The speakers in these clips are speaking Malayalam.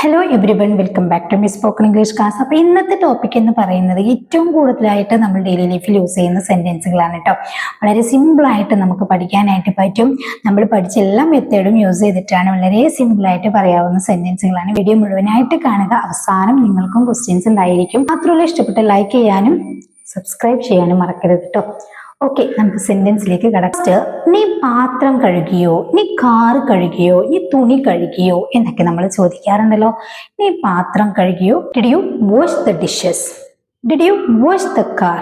Hello everyone, welcome back to my spoken English class. അപ്പോൾ ഇന്നത്തെ ടോപ്പിക് എന്ന് പറയുന്നത് ഏറ്റവും കൂടുതലായിട്ട് നമ്മൾ ഡെയിലി ലൈഫിൽ യൂസ് ചെയ്യുന്ന സെന്റൻസുകളാണ് കേട്ടോ. വളരെ സിമ്പിളായിട്ട് നമുക്ക് പഠിക്കാനായിട്ട് പറ്റും. നമ്മൾ പഠിച്ച എല്ലാ മെത്തേഡും യൂസ് ചെയ്തിട്ടാണ് വളരെ സിമ്പിളായിട്ട് പറയാവുന്ന സെന്റൻസുകളാണ്. വീഡിയോ മുഴുവനായിട്ട് കാണുക, അവസാനം നിങ്ങൾക്കും ക്വസ്റ്റ്യൻസ് ഉണ്ടായിരിക്കും. മാത്രമല്ല ഇഷ്ടപ്പെട്ട ലൈക്ക് ചെയ്യാനും സബ്സ്ക്രൈബ് ചെയ്യാനും മറക്കരുത് കേട്ടോ. ഓക്കെ, നമുക്ക് സെന്റൻസിലേക്ക് കടക്കാം. നീ പാത്രം കഴുകിയോ, നീ കാർ കഴുകിയോ, നീ തുണി കഴുകിയോ എന്നൊക്കെ നമ്മൾ ചോദിക്കാറുണ്ടല്ലോ. നീ പാത്രം കഴുകിയോ? Did you wash the dishes? Did you wash the car?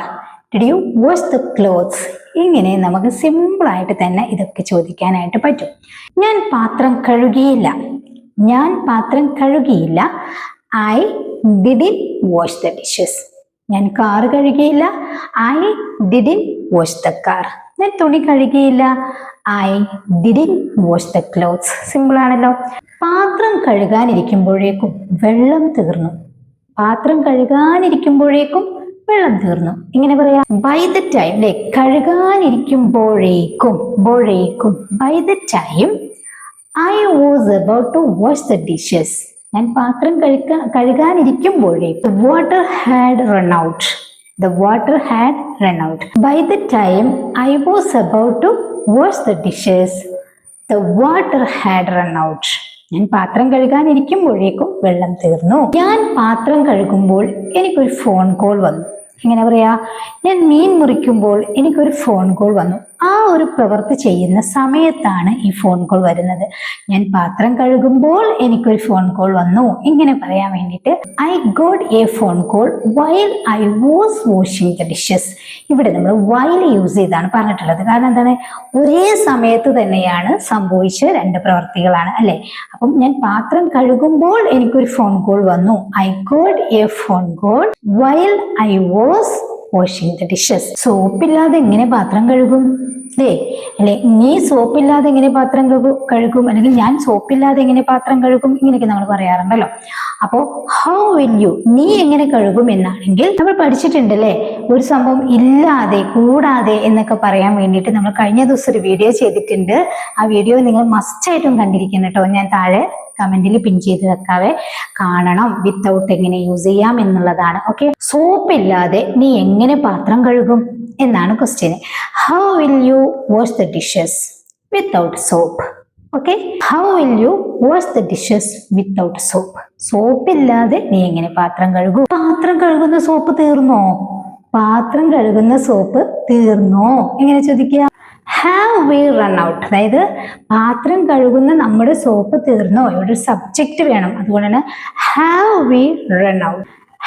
Did you wash the clothes? ഇങ്ങനെ നമുക്ക് സിമ്പിളായിട്ട് തന്നെ ഇതൊക്കെ ചോദിക്കാനായിട്ട് പറ്റും. ഞാൻ പാത്രം കഴുകിയില്ല. ഞാൻ പാത്രം കഴുകിയില്ല. I didn't wash the dishes. ഞാൻ കാർ കഴുകിയില്ല. I didn't wash the car. ഞാൻ തുണി കഴുകിയില്ല. I didn't wash the clothes. Simple ആണല്ലോ. പാത്രം കഴുകാനിരിക്കുമ്പോഴേക്കും വെള്ളം തീർന്നു. പാത്രം കഴുകാനിരിക്കുമ്പോഴേക്കും വെള്ളം തീർന്നു. ഇങ്ങനെ പറയാം, ബൈ ദ ടൈം. അല്ലെ, കഴുകാനിരിക്കുമ്പോഴേക്കും by the time I was about to wash the dishes. ഞാൻ പാത്രം കഴുകാനിരിക്കുമ്പോഴേക്കും water had run out. The water had run out. By the time I was about to wash the dishes, the water had run out. ഞാൻ പാത്രം കഴുകാനിരിക്കുമ്പോഴേക്കും വെള്ളം തീർന്നു. ഞാൻ പാത്രം കഴുകുമ്പോൾ എനിക്കൊരു ഫോൺ കോൾ വന്നു. എങ്ങനെ പറയാ? ഞാൻ മീൻ മുറിക്കുമ്പോൾ എനിക്കൊരു ഫോൺ കോൾ വന്നു. ആ ഒരു പ്രവൃത്തി ചെയ്യുന്ന സമയത്താണ് ഈ ഫോൺ കോൾ വരുന്നത്. ഞാൻ പാത്രം കഴുകുമ്പോൾ എനിക്കൊരു ഫോൺ കോൾ വന്നു. ഇങ്ങനെ പറയാൻ വേണ്ടിയിട്ട് I got a phone call while I was washing the dishes. ഇവിടെ നമ്മൾ വൈൽ യൂസ് ചെയ്താണ് പറഞ്ഞിട്ടുള്ളത്. കാരണം എന്താണ്? ഒരേ സമയത്ത് തന്നെയാണ് സംഭവിച്ച രണ്ട് പ്രവൃത്തികളാണ് അല്ലെ. അപ്പം ഞാൻ പാത്രം കഴുകുമ്പോൾ എനിക്കൊരു ഫോൺ കോൾ വന്നു. I got a phone call while I was washing the dishes. സോപ്പില്ലാതെ എങ്ങനെ പാത്രം കഴുകും? അല്ലെ, നീ സോപ്പില്ലാതെ എങ്ങനെ പാത്രം കഴുകും? അല്ലെങ്കിൽ ഞാൻ സോപ്പില്ലാതെ എങ്ങനെ പാത്രം കഴുകും? ഇങ്ങനെയൊക്കെ നമ്മൾ പറയാറുണ്ടല്ലോ. അപ്പോ ഹൗ വിൽ യു, നീ എങ്ങനെ കഴുകും എന്നാണെങ്കിൽ നമ്മൾ പഠിച്ചിട്ടുണ്ടല്ലേ. ഒരു സംഭവം ഇല്ലാതെ, കൂടാതെ എന്നൊക്കെ പറയാൻ വേണ്ടിയിട്ട് നമ്മൾ കഴിഞ്ഞ ദിവസം ഒരു വീഡിയോ ചെയ്തിട്ടുണ്ട്. ആ വീഡിയോ നിങ്ങൾ മസ്റ്റായിട്ടും കണ്ടിരിക്കണം കേട്ടോ. ഞാൻ താഴെ കമന്റിൽ പിൻ ചെയ്ത് വെക്കാവേ. കാണണം, വിത്തൗട്ട് എങ്ങനെ യൂസ് ചെയ്യാം എന്നുള്ളതാണ്. ഓക്കെ, സോപ്പ് ഇല്ലാതെ നീ എങ്ങനെ പാത്രം കഴുകും എന്നാണ് question. How will you wash the dishes without soap? Okay, how will you wash the dishes without soap? Soap ഇല്ലാതെ നീ എങ്ങനെ പാത്രം കഴുകും? പാത്രം കഴുകുന്ന സോപ്പ് തീർന്നോ? പാത്രം കഴുകുന്ന സോപ്പ് തീർന്നോ? എങ്ങനെ ചോദിക്കുക? Have we run out. അതായത് പാത്രം കഴുകുന്ന നമ്മുടെ സോപ്പ് തീർന്നോ? ഇവിടെ സബ്ജക്റ്റ് വേണം. അതുകൊണ്ടാണ് have we run out.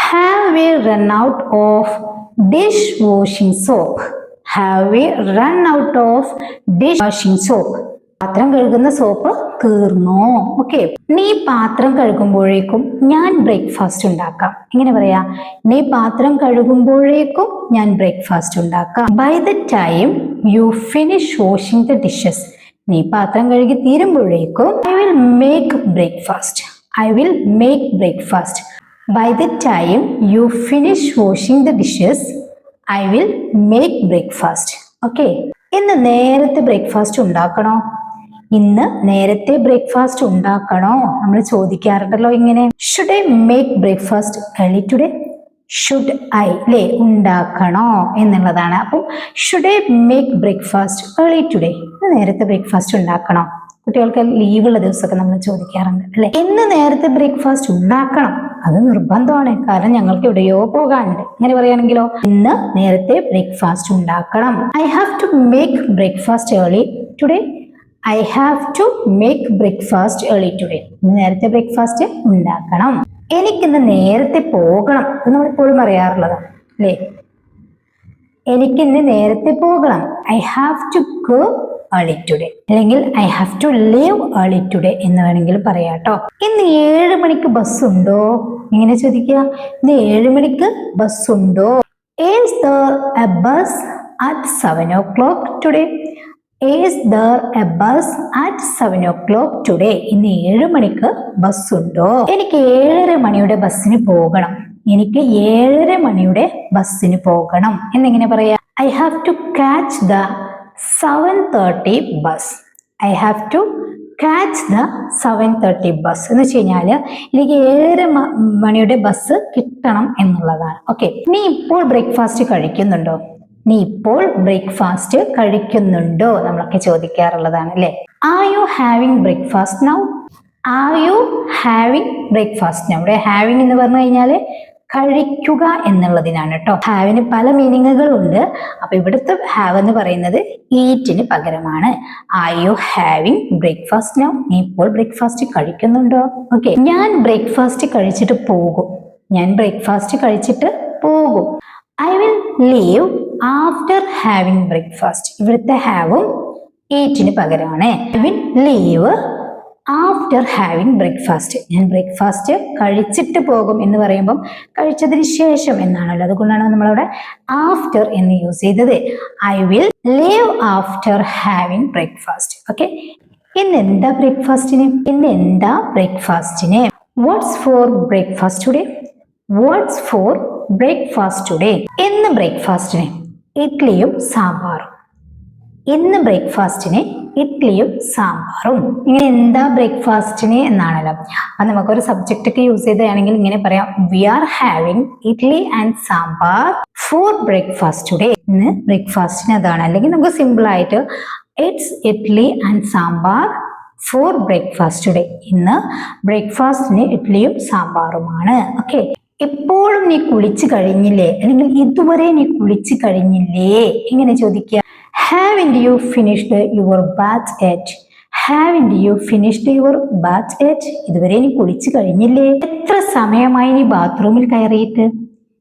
Have we run out of dish washing soap. Have we run out of dish washing soap. പാത്രം കഴുകുന്ന സോപ്പ് തീർന്നോ? ഓക്കെ, നീ പാത്രം കഴുകുമ്പോഴേക്കും ഞാൻ ബ്രേക്ക്ഫാസ്റ്റ് ഉണ്ടാക്കാം. എങ്ങനെ പറയാ? നീ പാത്രം കഴുകുമ്പോഴേക്കും ഞാൻ ബ്രേക്ക്ഫാസ്റ്റ് ഉണ്ടാക്കാം. By the time you finish washing the dishes. നീ പാത്രം കഴുകി തീരുമ്പോഴേക്കും I will make breakfast. I will make breakfast. By the time you finish washing the dishes I will make breakfast. Okay, ഇന്ന് നേരത്തെ ബ്രേക്ക്ഫാസ്റ്റ് ഉണ്ടാക്കണോ? ഇന്ന് നേരത്തെ ബ്രേക്ക്ഫാസ്റ്റ് ഉണ്ടാക്കണോ? നമ്മൾ ചോദിക്കാറുണ്ടല്ലോ ഇങ്ങനെ. Should I make breakfast early today? Should I, അല്ലേ, ഉണ്ടാക്കണോ എന്നുള്ളതാണ്. അപ്പം should I make breakfast early today? നേരത്തെ ബ്രേക്ക്ഫാസ്റ്റ് ഉണ്ടാക്കണോ? കുട്ടികൾക്ക് ലീവുള്ള ദിവസമൊക്കെ നമ്മൾ ചോദിക്കാറുണ്ട് അല്ലെ. ഇന്ന് നേരത്തെ ബ്രേക്ക്ഫാസ്റ്റ് ഉണ്ടാക്കണം, അത് നിർബന്ധമാണ്. കാരണം ഞങ്ങൾക്ക് എവിടെയോ പോകാനുണ്ട്. അങ്ങനെ പറയുകയാണെങ്കിലോ, ഇന്ന് നേരത്തെ ബ്രേക്ക്ഫാസ്റ്റ് ഉണ്ടാക്കണം. I have to make breakfast early today. I have to make breakfast early today. നേരത്തെ ബ്രേക്ക്ഫാസ്റ്റ് ഉണ്ടാക്കണം. എനിക്കിന്ന് നേരത്തെ പോകണം. ഇത് നമ്മളെപ്പോഴും പറയാറുള്ളതാണ് അല്ലേ. എനിക്കിന്ന് നേരത്തെ പോകണം. I have to go early today. അല്ലെങ്കിൽ I have to leave early today എന്ന് വേണമെങ്കിൽ പറയാം കേട്ടോ. ഇന്ന് 7 മണിക്ക് ബസ് ഉണ്ടോ? ഇങ്ങനെ ചോദിക്കുക. ഇന്ന് 7 മണിക്ക് ബസ് ഉണ്ടോ? Is there A bus at 7 o'clock today? Is there a bus at 7 o'clock today? ഇന്ന് 7 മണിക്ക് ബസ് ഉണ്ടോ? എനിക്ക് 7:30 മണിയുടെ ബസ്സിന് പോകണം. എനിക്ക് 7:30 മണിയുടെ ബസ്സിന് പോകണം എന്നെങ്ങനെ പറയാ? I have to catch the 7:30 bus. I have to catch the 7:30 bus എന്ന് വെച്ച് കഴിഞ്ഞാല് എനിക്ക് 7:30 മണിയുടെ ബസ് കിട്ടണം എന്നുള്ളതാണ്. ഓക്കെ, നീ ഇപ്പോൾ ബ്രേക്ക്ഫാസ്റ്റ് കഴിക്കുന്നുണ്ടോ? നീ ഇപ്പോൾ ബ്രേക്ക്ഫാസ്റ്റ് കഴിക്കുന്നുണ്ടോ നമ്മളൊക്കെ ചോദിക്കാറുള്ളതാണ് അല്ലെ. Are you having breakfast now? Are you having breakfast now? ഇവിടെ ഹാവിംഗ് എന്ന് പറഞ്ഞു കഴിഞ്ഞാല് കഴിക്കുക എന്നുള്ളതിനാണ് കേട്ടോ. ഹാവിന് പല മീനിങ്ങുകൾ ഉണ്ട്. അപ്പൊ ഇവിടുത്തെ ഹാവ് എന്ന് പറയുന്നത് ഈറ്റിന് പകരമാണ്. Are you having breakfast now? നീ ഇപ്പോൾ ബ്രേക്ക്ഫാസ്റ്റ് കഴിക്കുന്നുണ്ടോ? ഓക്കെ, ഞാൻ ബ്രേക്ക്ഫാസ്റ്റ് കഴിച്ചിട്ട് പോകും. ഞാൻ ബ്രേക്ക്ഫാസ്റ്റ് കഴിച്ചിട്ട് പോകും. I will leave after having breakfast. ഇവിടുത്തെ ഹാവും ഈറ്റിന് പകരമാണ്. I will leave after having breakfast. ഞാൻ ബ്രേക്ക്ഫാസ്റ്റ് കഴിച്ചിട്ട് പോകും എന്ന് പറയുമ്പം കഴിച്ചതിന് ശേഷം എന്നാണല്ലോ. അതുകൊണ്ടാണ് നമ്മളവിടെ ആഫ്റ്റർ എന്ന് യൂസ് ചെയ്തത്. I will leave after having breakfast. Okay, ഇന്ന് എന്താ ബ്രേക്ക്ഫാസ്റ്റിന്? ഇന്ന് എന്താ ബ്രേക്ക്ഫാസ്റ്റിന്? What's for breakfast today? What's for breakfast today? ഇന്ന് ബ്രേക്ക്ഫാസ്റ്റിന് ഇഡ്ലിയും സാമ്പാറും. ഇന്ന് ബ്രേക്ക്ഫാസ്റ്റിന് ഇഡ്ലിയും സാമ്പാറും. ഇങ്ങനെ എന്താ ബ്രേക്ക്ഫാസ്റ്റിന് എന്നാണല്ലോ. അപ്പൊ നമുക്കൊരു സബ്ജക്റ്റ് ഒക്കെ യൂസ് ചെയ്താണെങ്കിൽ ഇങ്ങനെ പറയാം, we are having idli and sambar for breakfast today. ഇന്ന് ബ്രേക്ക്ഫാസ്റ്റിന് അതാണ്. അല്ലെങ്കിൽ നമുക്ക് സിമ്പിൾ ആയിട്ട് it's idli and sambar for breakfast today. ഇന്ന് ബ്രേക്ക്ഫാസ്റ്റിന് ഇഡ്ലിയും സാമ്പാറുമാണ്. ഓക്കെ, എപ്പോഴും നീ കുളിച്ചു കഴിഞ്ഞില്ലേ? അല്ലെങ്കിൽ ഇതുവരെ നീ കുളിച്ചു കഴിഞ്ഞില്ലേ? ഇങ്ങനെ ചോദിക്കുക. Haven't you finished your bath yet? Haven't you finished your bath yet? ഇതുവരെ നീ കുളിച്ചു കഴിഞ്ഞില്ലേ? എത്ര സമയമായി നീ ബാത്റൂമിൽ കയറിയിട്ട്?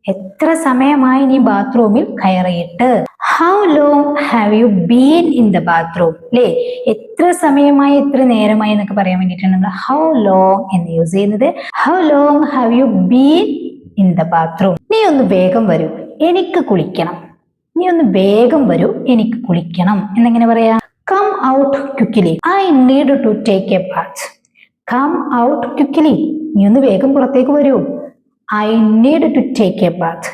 എത്ര സമയമായി നീ ബാത്റൂമിൽ കയറിയിട്ട്? How long have you been in the bathroom? അല്ലേ, എത്ര സമയമായി, എത്ര നേരമായി എന്നൊക്കെ പറയാൻ വേണ്ടിയിട്ടാണ് നമ്മൾ how long എന്ന് യൂസ് ചെയ്യുന്നത്. How long have you been in the bathroom? നീ ഒന്ന് വേഗം വരൂ, എനിക്ക് കുളിക്കണം. നീ ഒന്ന് വേഗം വരൂ, എനിക്ക് കുളിക്കണം എന്നെങ്ങനെ പറയാ? Come out quickly, I need to take a bath. Come out quickly, നീ ഒന്ന് വേഗം പുറത്തേക്ക് വരൂ. I need to take a bath.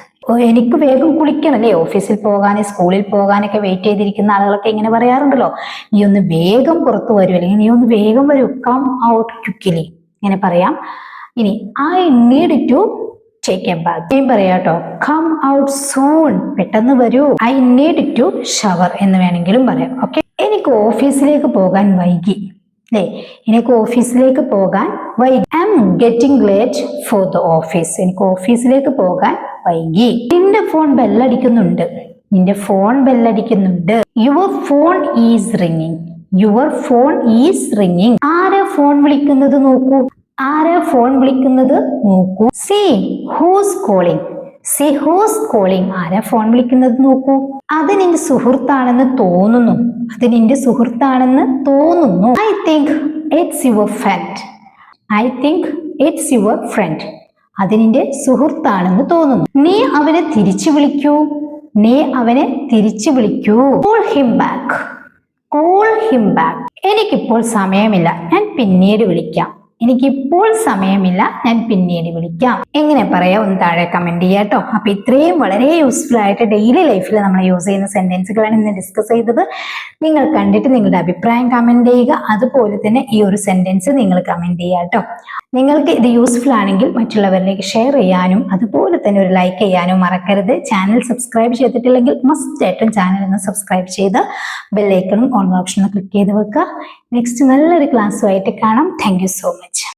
എനിക്ക് വേഗം കുളിക്കണം അല്ലേ. ഓഫീസിൽ പോകാൻ, സ്കൂളിൽ പോകാനൊക്കെ വെയിറ്റ് ചെയ്തിരിക്കുന്ന ആളുകളൊക്കെ ഇങ്ങനെ പറയാറുണ്ടല്ലോ, നീ ഒന്ന് വേഗം പുറത്തു വരൂ, അല്ലെങ്കിൽ നീ ഒന്ന് വേഗം വരൂ. കം ഔട്ട് ക്വിക്ക്ലി ഇങ്ങനെ പറയാം. ഇനി I need to take a bath പറയാട്ടോ. കം ഔട്ട് സൂൺ, പെട്ടെന്ന് വരൂ. ഐ നീഡ് ടു ഷവർ എന്ന് വേണമെങ്കിലും പറയാം. ഓക്കെ, എനിക്ക് ഓഫീസിലേക്ക് പോകാൻ വൈകി അല്ലേ. എനിക്ക് ഓഫീസിലേക്ക് പോകാൻ വൈകി. I am getting late for the office. എനിക്ക് ഓഫീസിലേക്ക് പോകാൻ വൈകി. നിന്റെ ഫോൺ ബെല്ലടിക്കുന്നുണ്ട്. നിന്റെ ഫോൺ ബെല്ലടിക്കുന്നുണ്ട്. Your phone is ringing. Your phone is ringing. ആരാ ഫോൺ വിളിക്കുന്നത് നോക്കൂ. ആരാ ഫോൺ വിളിക്കുന്നത് നോക്കൂ. See who's calling. See who's calling. ആരാ ഫോൺ വിളിക്കുന്നത് നോക്കൂ. അത് നിന്റെ സുഹൃത്താണെന്ന് തോന്നുന്നു. അത് നിന്റെ സുഹൃത്താണെന്ന് തോന്നുന്നു. I think it's your friend. I think it's your friend. അത് നിന്റെ സുഹൃത്താണെന്ന് തോന്നുന്നു. നീ അവനെ തിരിച്ചു വിളിക്കൂ. നീ അവനെ തിരിച്ചു വിളിക്കൂ. Call him back. Call him back. എനിക്കിപ്പോൾ സമയമില്ല, ഞാൻ പിന്നീട് വിളിക്കാം. എനിക്കിപ്പോൾ സമയമില്ല, ഞാൻ പിന്നീട് വിളിക്കാം. എങ്ങനെ പറയാം ഒന്ന് താഴെ കമന്റ് ചെയ്യാം കേട്ടോ. അപ്പൊ ഇത്രയും വളരെ യൂസ്ഫുൾ ആയിട്ട് ഡെയിലി ലൈഫിൽ നമ്മൾ യൂസ് ചെയ്യുന്ന സെന്റൻസുകളാണ് ഇന്ന് ഡിസ്കസ് ചെയ്തത്. നിങ്ങൾ കണ്ടിട്ട് നിങ്ങളുടെ അഭിപ്രായം കമന്റ് ചെയ്യുക. അതുപോലെ തന്നെ ഈ ഒരു സെന്റൻസ് നിങ്ങൾ കമന്റ് ചെയ്യുക കേട്ടോ. നിങ്ങൾക്ക് ഇത് യൂസ്ഫുൾ ആണെങ്കിൽ മറ്റുള്ളവരിലേക്ക് ഷെയർ ചെയ്യാനും അതുപോലെ തന്നെ ഒരു ലൈക്ക് ചെയ്യാനും മറക്കരുത്. ചാനൽ സബ്സ്ക്രൈബ് ചെയ്തിട്ടില്ലെങ്കിൽ മസ്റ്റ് ആയിട്ടും ചാനൽ ഒന്ന് സബ്സ്ക്രൈബ് ചെയ്ത് ബെല്ലൈക്കണും ഓൺ ഓപ്ഷനും ക്ലിക്ക് ചെയ്ത് വെക്കുക. നെക്സ്റ്റ് നല്ലൊരു ക്ലാസ്സുമായിട്ട് കാണാം. Thank you so much.